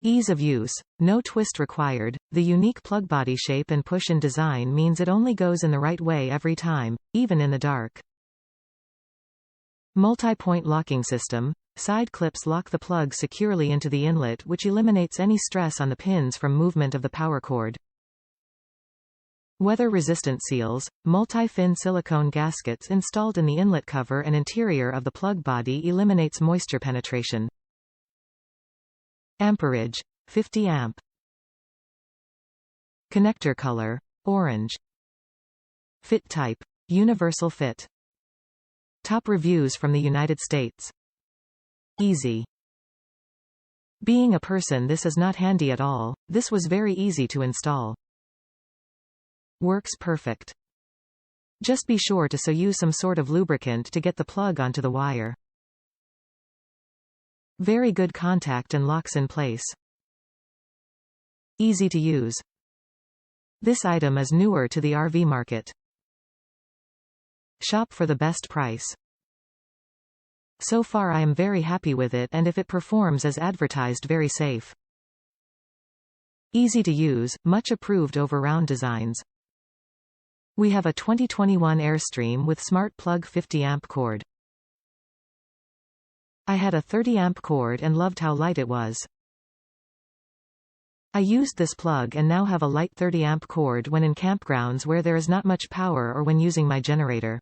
Ease of use. No twist required. The unique plug body shape and push-in design means it only goes in the right way every time, even in the dark. Multi-point locking system. Side clips lock the plug securely into the inlet, which eliminates any stress on the pins from movement of the power cord. Weather-resistant seals. Multi-fin silicone gaskets installed in the inlet cover and interior of the plug body eliminates moisture penetration. Amperage. 50 amp. Connector color. Orange. Fit type. Universal fit. Top reviews from the United States. Easy. Being a person this is not handy at all, this was very easy to install. Works perfect. Just be sure to use some sort of lubricant to get the plug onto the wire. Very good contact and locks in place. Easy to use. This item is newer to the RV market. Shop for the best price. So far I am very happy with it, and if it performs as advertised, very safe. Easy to use, much approved over round designs. We have a 2021 Airstream with SmartPlug 50 amp cord. I had a 30 amp cord and loved how light it was. I used this plug and now have a light 30 amp cord when in campgrounds where there is not much power or when using my generator.